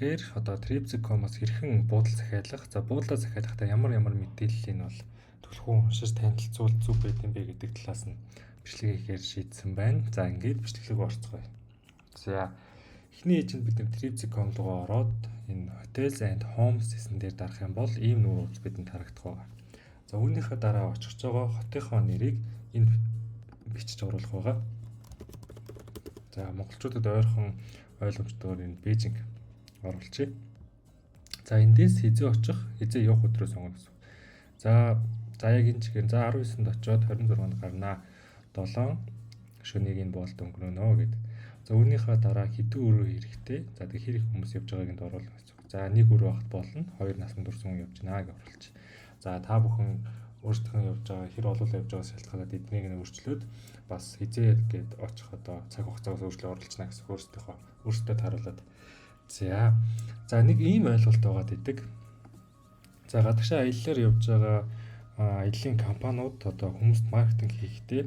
Тэгэхээр одоо Tripsy.com-оос хэрхэн буудал захиалах, буудлаа захиалахдаа ямар мэдээллийг нь бол түлхүүн уншиж танилцуул зүг байдсан бэ гэдэг талаас нь бичлэг хийхээр шийдсэн байна. За ингээд бичлэг рүү орцгоё. За эхний ээжинд бид Tripsy.com руу ороод энэ Hotels and Homes гэсэн дээр дарах юм бол ийм нүүр бидэнд харагдах байгаа. За үүнийхээ дараа очих байгаа хотынхоо нэрийг энд бичиж оруулах байгаа. За монголчуудад ойрхон ойлгомжтойгоор энэ Бээжинг оруулчих. За эндээс хизээ очих, хизээ явах өдрөө сонгоно гэсэн. За яг энэ чигээр 19-нд очиод 26-нд гарнаа. 7 шөнийн энэ боолд өнгөрөнө гэдэг. За үүнийхээ дараа хэдэн өрөө хэрэгтэй. За тэг хэр их хүмүүс явж байгааг энд оруулах гэсэн. За нэг өрөө багт болно. 2 насанд хүрсэн хүн явж байна гэж оруулчих. За та бүхэн өөрсдөө явж байгаа хэр олон явж байгаас шалтгаалаад эднийг нь өөрчлөөд бас хизээ гээд очих одоо цаг хугацаас өөрчлөлт оруулчихна гэсэн өөрсдөө харуулад. За нэг ийм ойлголт байгаа гэдэг. За гадагшаа аяллаар явж байгаа аяллаа компаниуд одоо хүмүүст маркетинг хийхдээ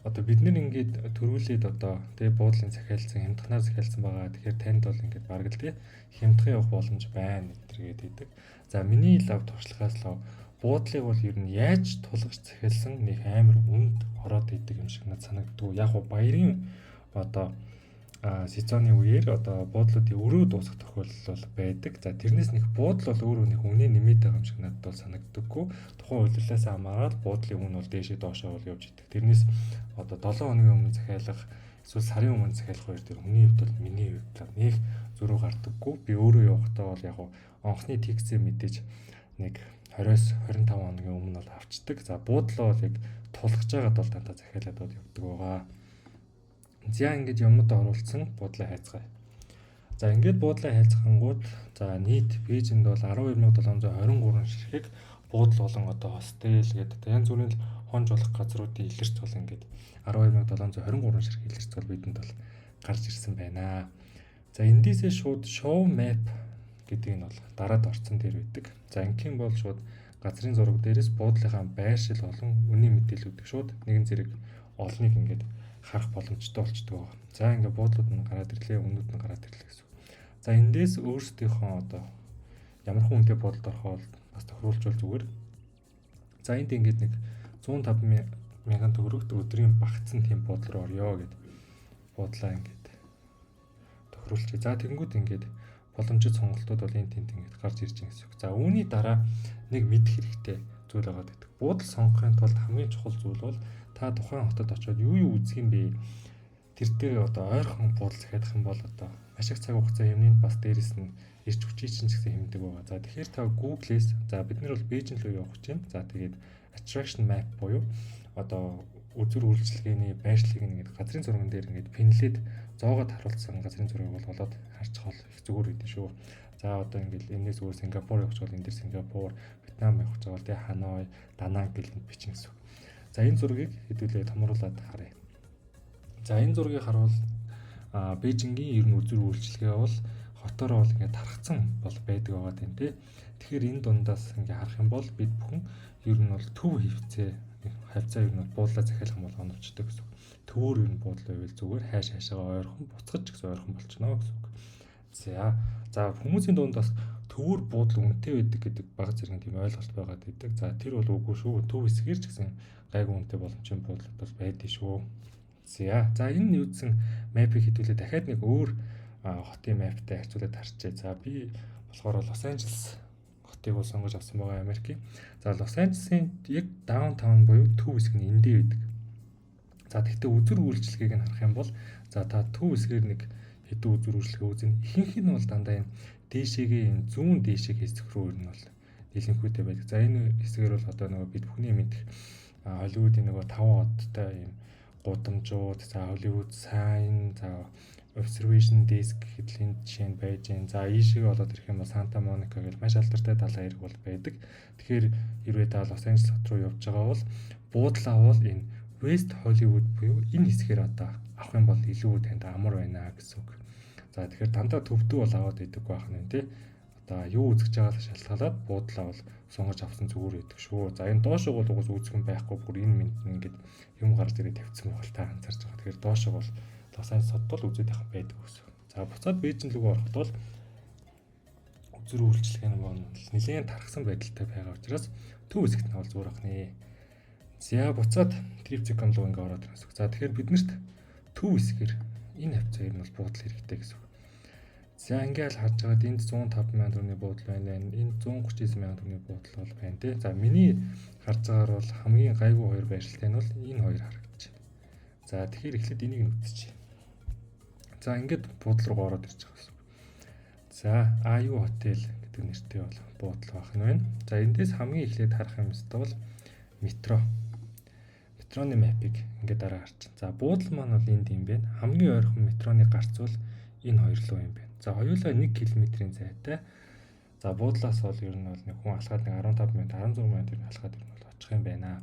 одоо бид нэр ингээд төрүүлээд одоо тэгээ буудлын захиалсан хямдханаар захиалсан байгаа. Тэгэхээр танд бол ингээд бараг л тий хямдхан явах боломж байна гэдэргээд хэлдэг. За миний лав туршлагаас л буудлыг бол ер нь яаж тулгарч захиалсан нэг амар үнд ороод идэг юм шиг надад санагддаг. Яг нь баярын одоо сезоны үеэр одоо буудлуудын өрөө дуусах тохиолдол бол байдаг. За тэрнээс нэг буудал бол өөрөө нэг үнэ нэмээд байгаа юм шиг надад бол санагддаггүй. Тухайн үйлдвэрлэлээс хамаарал буудлын үн бол дээшээ доошоо бол явж идэг. Тэрнээс одоо 7 хоногийн өмнө захиалах эсвэл сарын өмнө захиалах хоёр тэр хүний хувьд бол миний хувьд нэг зөрүү гардаггүй. Би өөрөө явахдаа бол яг онхны тиксээ мэдээж нэг 20-25 хоногийн өмнө бол авчдаг. За буудлаа бол яг тулгаж байгаад бол дандаа захиалаад бол явдаг байгаа. За ингэж юмнууд оруулсан буудлаа хайцгаая. За ингээд буудлаа хайцгангууд за нийт Бээжинд бол 12723 ширхэг буудал болон одоо хостел гэдэг янз бүрийн хонж болох газруудын илэрч бол ингээд 12723 ширхэг илэрч бол бидэнд бол гарч ирсэн байна. За эндээсээ шууд show map гэдэг нь бол дараад орцсон дээр байдаг. За ингийн бол шууд газрын зураг дээрээс буудлынхаа байршил болон үнийн мэдээллүүдийг шууд нэгэн зэрэг олныг ингээд харах боломжтой болчдөг байгаа. За ингээд буудлууд нь гараад ирлээ, үнүүд нь гараад ирлээ гэсэн. За эндээс өөрсдийнхөө одоо ямар хүнтэй буудалд орохоо бас тохируулжвал зүгээр. За энд ингээд нэг 105 мянган төгрөгт өдрийн багцсан тийм буудал руу орё гэд буудлаа ингээд тохируулчих. За тэгэнгүүт ингээд боломжит сонголтууд бол энэ тент ингээд гарч ирж байгаа гэсэн үг. За үүний дараа нэг мэдэх хэрэгтэй зүйл байгаа гэдэг. Буудал сонгохын тулд хамгийн чухал зүйл бол та тухайн хотод очиод юу үзэх юм бэ? Тэр дээр одоо ойрхон буудал захиадах юм бол одоо маш их цаг хугацаа хэмнэнд бас дээрэс нь ирч хүчийн чинь гэсэн хэмдэг байгаа. За тэгэхээр та Google-ээс за бид нар бол Бээжин рүү явах гэж байна. За тэгээд attraction map буюу одоо үзүр үйлчилгээний байршлыг ингээд газрын зурган дээр ингээд пинлээд зоогод харуулсан газрын зургийг бол олоод харчих бол их зүгээр гэдэг шүү. За одоо ингээд энэс өөр Сингапур явах бол энэ дээр Сингапур, Вьетнам явах бол тэ Ханой, Дананг гэлэнд бичин гэсэн. За энэ зургийг хэдүүлээ томруулаад харъя. За энэ зургийг харуул Бээжингийн ер нь үзүр үйлчилгээ бол хотоор бол ингээд тархацсан бол байдаг байгаа тийм тий. Тэгэхээр энэ дундаас ингээд харах юм бол бид бүхэн ер нь бол төв хавцаа ер нь буудлаа захиалах юм бол оновчтой гэсэн. Төвөр ер нь буудлаа байвал зүгээр хаашаагаа ойрхон буцаж ч гэсэн ойрхон болчихно гэсэн үг. За хүмүүсийн дунд бас төвөр буудал үнэтэй байдаг гэдэг бага зэргийн тийм ойлголт байгаад байдаг. За тэр бол үгүй шүү. Төв хэсгээр ч гэсэн гайгүй үнэтэй боломжтой буудлууд бол байдгийг шүү. За энэ нүүдсэн мапыг хэдүүлээ дахиад нэг өөр хотын маптай харьцуулаад харчээ. За би болохоор Лос Анжелес хотыг бол сонгож авсан байгаа Америкийн. За Лос Анжелесийн яг даунтаун буюу төв хэсэг нь эндээ байдаг. За тэгтээ үзүр үйлчилгээг нь харах юм бол за та төв хэсгээр нэг хэдэн үзүр үйлчилгээ үзнэ. Ихэнх нь бол дандаа энэ дээшээгээ энэ зүүн дээшээ хэсэг рүү ер нь бол нэлэнхүйтэй байдаг. За энэ хэсгээр бол одоо нөгөө бид бүхний мэдэх Холливуудын нөгөө 5 одтой юм гудамжууд, за Hollywood Sign, за Observation Desk гэхлийн жишээ нь байж гэн. За ийшээ болоод ирэх юм бол Санта Моника гэл маш алдартай далайн эрэг бол байдаг. Тэгэхээр хэрвээ та Лос Анжелес хот руу явж байгаа бол буудлаа авал энэ West Hollywood буюу энэ хэсгээр одоо авах юм бол илүү танд амар байна гэсэн үг. За тэгэхээр дандаа төвдөө бол аваад идэг байх нь тий. Одоо юу үзэж байгаас шалтгаалаад буудлаа бол сонгож авсан зүгээр байдаг шүү. За энэ доошоо бол угаас үзэх юм байхгүй бүр энэ минь ингээд юм гарч ирээ тавьчихсан байх та анзаарч байгаа. Тэгэхээр доошоо бол Лос Анжелес хот бол үзээд явах байдаг гэсэн. За буцаад Бээжин рүү ороход бол үзэр үйлчлэг нь бол нэлээд тархсан байдалтай байгаа учраас төв хэсэгт нь бол зүгээр ахны. За буцаад трипциком руу ингээ ороод ирэх гэсэн. За тэгэхээр биднэрт төв хэсгээр энэ хавцаа ер нь бол буудал хэрэгтэй гэсэн. За ингээл харж байгаад энд 105 сая төгрөгийн буудал байна. Энд 139 сая төгрөгийн буудал бол байна тий. За миний харж байгаагаар бол хамгийн гайгүй хоёр байршилтай нь бол энэ хоёр харагдаж байна. За тэгэхээр эхлээд энийг нь үзчихье. За ингээд буудал руу ороод ирж байгаа гэсэн. За АЮ хотел гэдэг нэртэй бол буудал байх нь байна. За эндээс хамгийн эхлээд харах юмстай бол метро. Метроны мапыг ингээд дараа харчих. За буудал маань бол энд юм байна. Хамгийн ойрхон метроны гарц бол энэ хоёр лөө юм байна. За хоёулаа 1 км-ийн зайтай. За буудлаас бол ер нь бол нэг хүн алхаад нэг 15 минут 16 минут ер нь алхаад ер нь бол очих юм байна.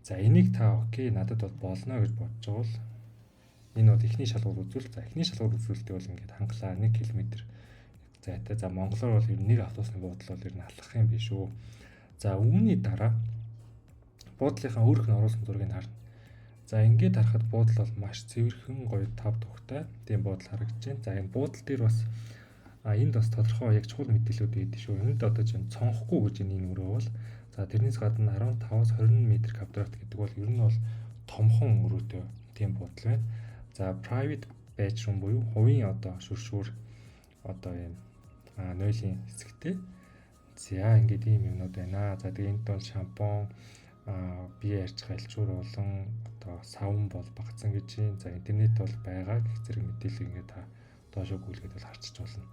За энийг та окей надад бол болно гэж бодож байгаа бол энэ бол эхний шалгуур үзүүл. За эхний шалгуур үзүүлэлтээ бол ингээд хангалаа 1 км зайтай. За монголоор бол ер нь нэг автобусны буудал бол ер нь алхах юм биш үү. За үүний дараа буудлынхаа өөрх нь оруулсан зургийг харна. За ингээд харахад буудал бол маш цэвэрхэн гоё тав тухтай тийм буудал харагдаж байна. За энэ буудал дээр бас энд бас тодорхой яг чухал мэдээлэлүүд байдаг шүү. Энд одоо чинь цонхгүй гэж энэ өрөө бол за тэрнээс гадна 15-аас 20 м квадрат гэдэг бол ер нь бол томхон өрөөтэй тийм буудал байна. За private bedroom буюу хувийн одоо шүршүүр одоо юм нойлын хэсэгтэй. За ингээд ийм юмнууд байна. За тэгээ энд бол шампунь бие ярьж галжуур болон одоо савн бол багцсан гэж юм. За интернет бол байгаа гэх зэрэг мэдээлэл ингээд та доошоо гүйлгээд бол харчиж болно.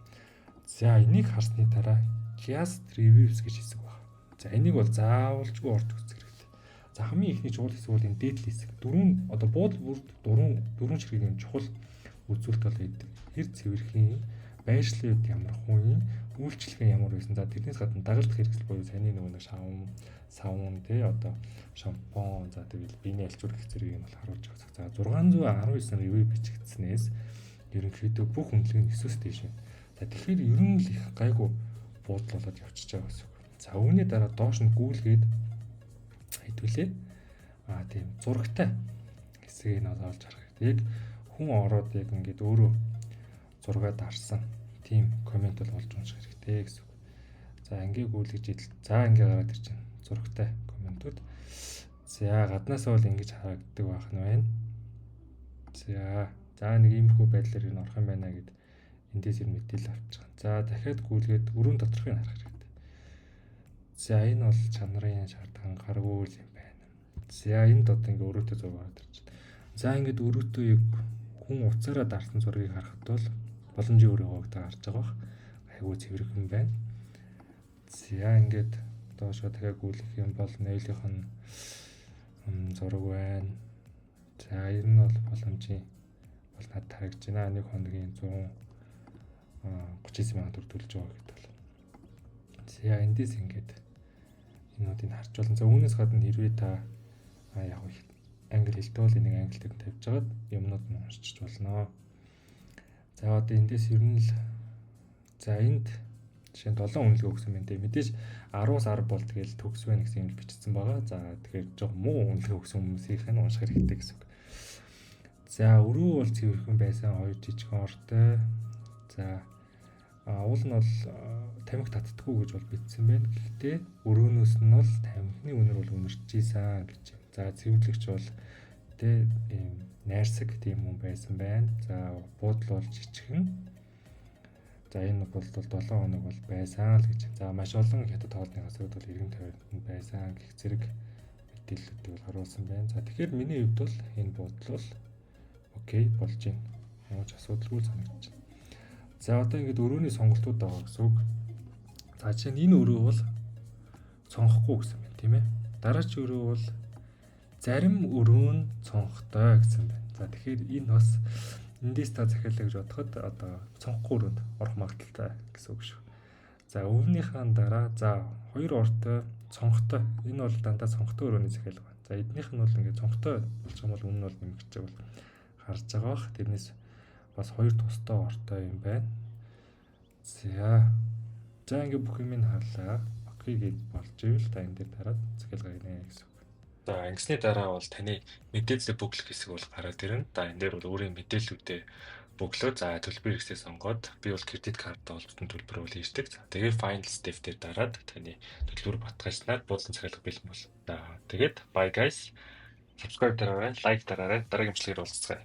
За энийг харсны дараа guest reviews гэж хэсэг байна. За энийг бол заавалжгүй орж үзэх хэрэгтэй. За хамгийн ихний чухал хэсэг бол энэ дээдл хэсэг. Одоо буудал бүрд дөрвөн ширхэг юм чухал үзүүлэлт бол хэр цэвэрхэн байршлын үед ямар хүн үйлчлэгээ ямар байсан. За тэрнээс гадна дагалдах хэрэгсэл буюу саний нөгөө нэг савн тий одоо шампунь за тэгэл биений альчуур гэх зэрэг юм бол харуулж байгаа. За 619 ревю бичигдснээс ерөнхийдөө бүх үнэлгээ нь 9-өөс дээш байна. За тэгэхээр ер нь л их гайгүй буудал болоод явчихж байгаа гэсэн үг. За үүний дараа доош нь гүйлгээд хэдүүлээ тийм зурагтай хэсгийг нь олж харах хэрэгтэй. Яг хүн ороод яг ингээд өөрөө зураг дарсан тийм комент бол олж унших хэрэгтэй гэсэн үг. За ингээ гүйлгэж идэл. За ингээ гараад ирж байна. Зурагтай комментууд. За гаднаасаа бол ингэж харагддаг байх нь байна. За нэг иймэрхүү байдлаар энэ орох юм байна гэд эндээс ер мэдээлэл авчих. За дахиад гүйлгээд өрөөнд доторхыг харах хэрэгтэй. За энэ бол чанарын шаардлаган гаргүй юм байна. За энд одоо ингээ өрөөтэй зураг гараад ирж байна. За ингээд өрөөтэй яг хүн уцаараа дарсан зургийг харахад бол боломжийн өрөөгөө гарч байгаа бах. Айгуу цэвэрхэн байна. За ингээд доошоо дахиад гүйлэх юм бол нойлынх нь зураг байна. За энэ нь бол боломжийн бол надад харагдаж байна. Нэг хоногийн 139 сая төгрөг төлж байгаа гэдэг бол. За эндээс ингээд энүүдийг харж болно. За үүнээс гадна хэрвээ та яг англи хэлтэй бол энийг англи дээр тавьж агаад юмнууд нь уншиж болно. За одоо эндээс ер нь л за энд жишээ нь 7 үнэлгээ өгсөн байна те. Мэдээж 10-аас 10 бол тэгэл төгс байна гэсэн юм бичсэн байгаа. За тэгэхээр жоо муу үнэлгээ өгсөн хүмүүсийнх нь унших хэрэгтэй гэсэн үг. За өрөө бол цэвэрхэн байсан 2 жижигхэн ортой. За уул нь бол тамхи татдаггүй гэж бол бичсэн байна. Гэхдээ өрөөнөөс нь бол тамхины үнэр бол үнэрч ийсэн гэж. За цэвэрлэгч бол тэ ийм найрсаг тийм хүн байсан байна. За буудал бол жижигхэн. За энэ бол 7 хоног бол байсан л гэж. За маш олон хятад хоолны газрууд бол иргэн тойронд байсан гэх зэрэг мэдээллүүдийг бол харуулсан байна. За тэгэхээр миний хувьд бол энэ буудал бол окей болж байна. Ямар ч асуудалгүй санагдаж байна. За одоо ингээд өрөөний сонголтууд байгаа гэсэн үг. За жишээ нь энэ өрөө бол цонхгүй гэсэн байна тийм ээ. Дараач өрөө бол зарим өрөө нь цонхтой гэсэн байна. За тэгэхээр энэ бас эндээс та захиалаа гэж бодоход одоо цонхгүй өрөөнд орох магадaltaй гэсэн үг шүү. За өвнийхаа дараа за хоёр ортой цонхтой энэ бол дандаа цонхтой өрөөний захиалга байна. За эднийх нь бол ингээд цонхтой болж байгаа бол өмнө нь бол нэмэгдэж байгаа бол харж байгаа бах. Тэрнээс бас хоёр тустай ортой юм байна. За ингээд бүх юм харлаа. Окей гэж болж ивэл та энэ дээр дараад захиалга гинэ гэсэн үг. За ингэсний дараа бол таны мэдээлэл бүглэх хэсэг бол гараад ирнэ. За энэ дээр бол өөрийн мэдээллүүдээ бөглөө. За төлбөр хэрэгсээ сонгоод би бол кредит карттай холбоотой төлбөр бол хийдэг. За тэгээд final step дээр дараад таны төлбөр батгажнаар буудлын захиалга бэлэн бол. За тэгээд bye guys. Subscribe дараарай, like дараарай. Дараагийн бичлэгээр уулзцгаая.